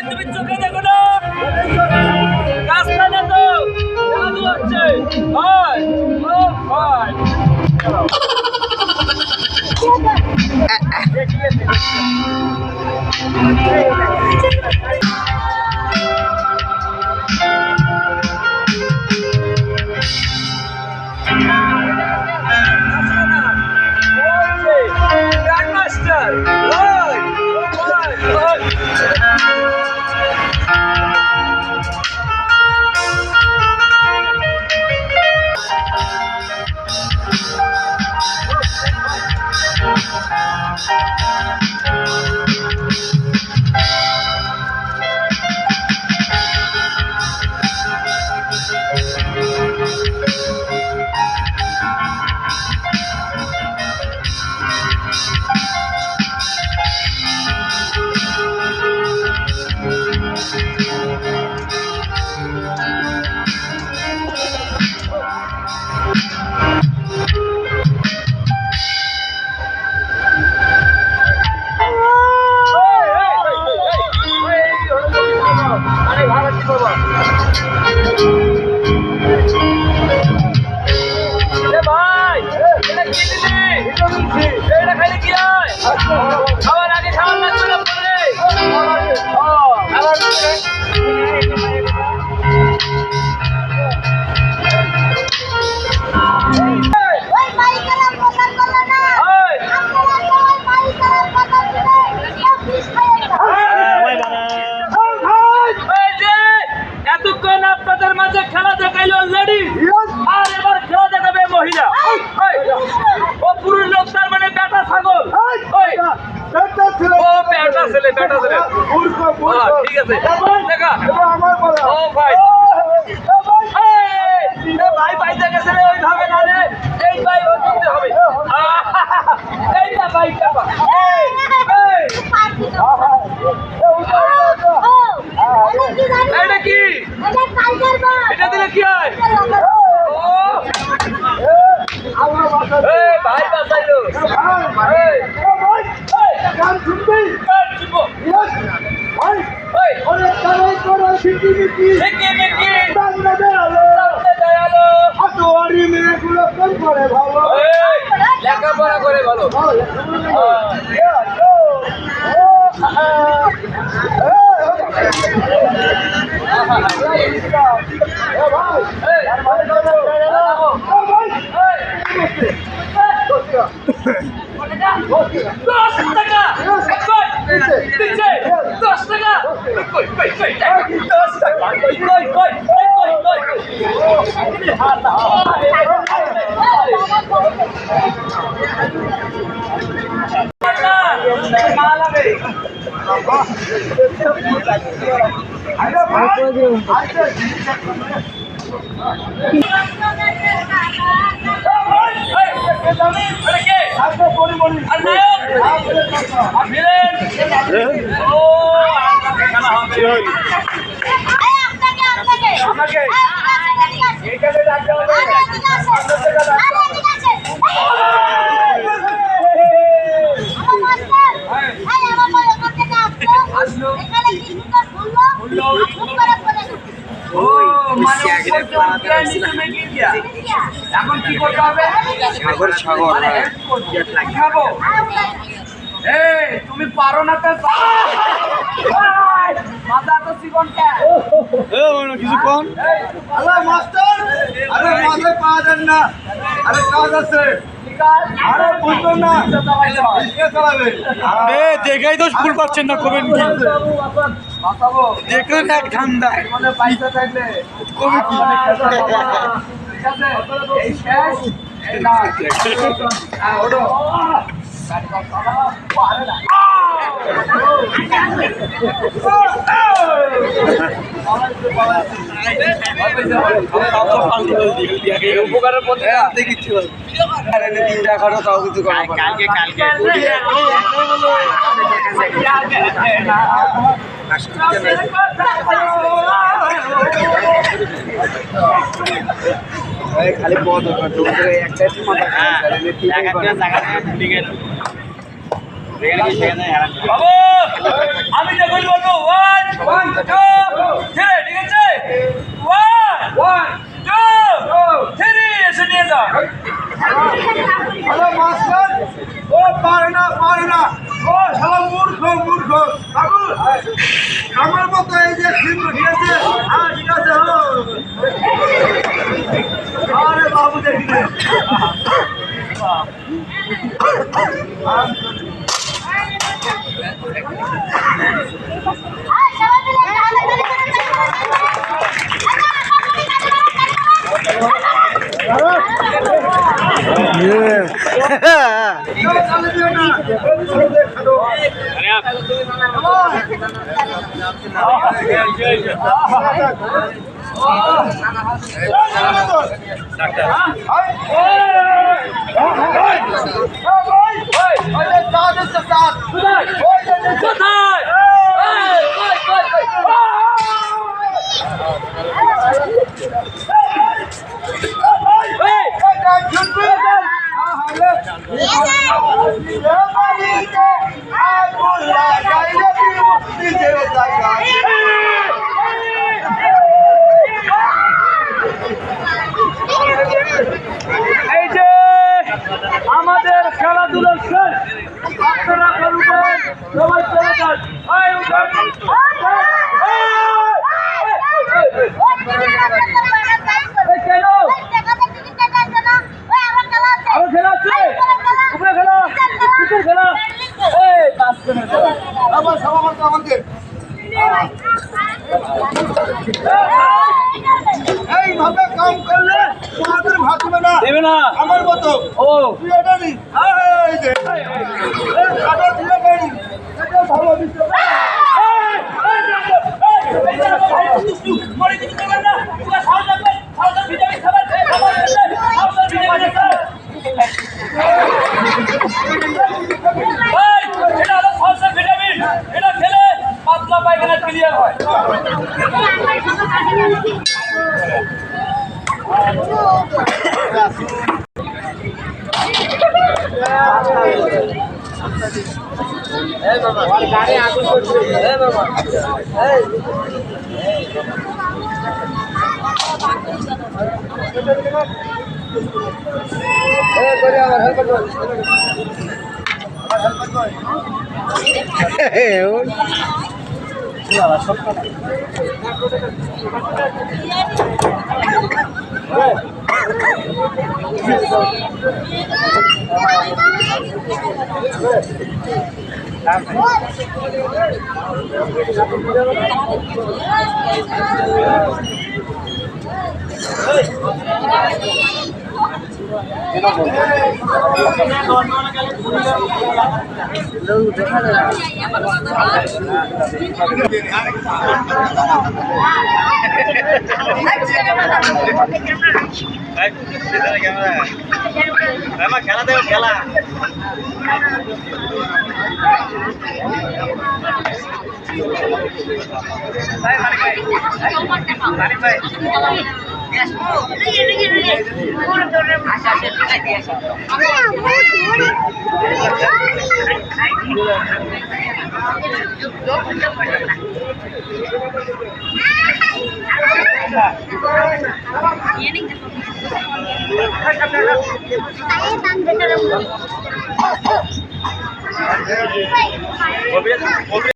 তুমি চোখে দেখো না, রাস্তা না তো জাদু হচ্ছে। ভাই ও ভাই Grandmaster! Right! Right! এতক্ষণ আপনাদের মাঝে খেলা দেখাইল অলরেডি, আর এবার খেলা দেখাবে মহিলা। ও পুরুষ লোক, তার মানে বেটা ছাগল। ও বেটা ছেলে, বেটা ছেলে। ঠিক আছে দেখা। ও ভাই ভাই ভাই দেখেছে ওইভাবে, নাহলে এই ভাই ওই করতে হবে। এইটা ভাই এটা কি? এটা দিলে কি হয়? ভাই বাঁচাইলো। লেখাপড়া করে ভালো। এখন কি করতে হবে? খাবো। তুমি পারো না তো মাথা তো জীবনটা কিছু কম। মাস্টার, আরে মাথায় পা দেন না, আরে কাজ আছে। আরে বুঝলো না, দেখাই তো স্কুল পাচ্ছেন না, করবেন কি? দেখলেন এক ঠান্ডায় পয়সা থাকলে কবে কি ঠিক আছে, এই শেষ এই না ওঠো। উপকারের পথে দেখিচ্ছি তিনটা খাটো তাও কিছু কালকে খালি পথ একটা বাবু আমি যখন বলবো 1 2 3 ঠিক আছে 1 2 3 এসে নিয়ে যাও আরে মাস্টার ও পারে না ও শালা মূর্খ বাবু আমার মতো এই যে সিম ঠিক আছে ঠিক আছে আরে বাবু দেখি রে চালে দিও না দেখো কোথায় এই যে আমাদের খেলাধুলো শেষ আপনারা করবেন সবাই চলে যান এই উঠেন কেন আরো খেলা আছে উপরে খেলা নিচে খেলা এই আবার সবার আমাদের এইভাবে কাম করলে তোমাদের ভাত হবে না দেবে না আমার মতো ও তুই এটা নি এই যে কাটা তুই এটা নি এটা ভালো দিচ্ছে এটা খেলে পাতলা পায়খানা ক্লিয়ার হয় খেলা দেবো খেলা Ini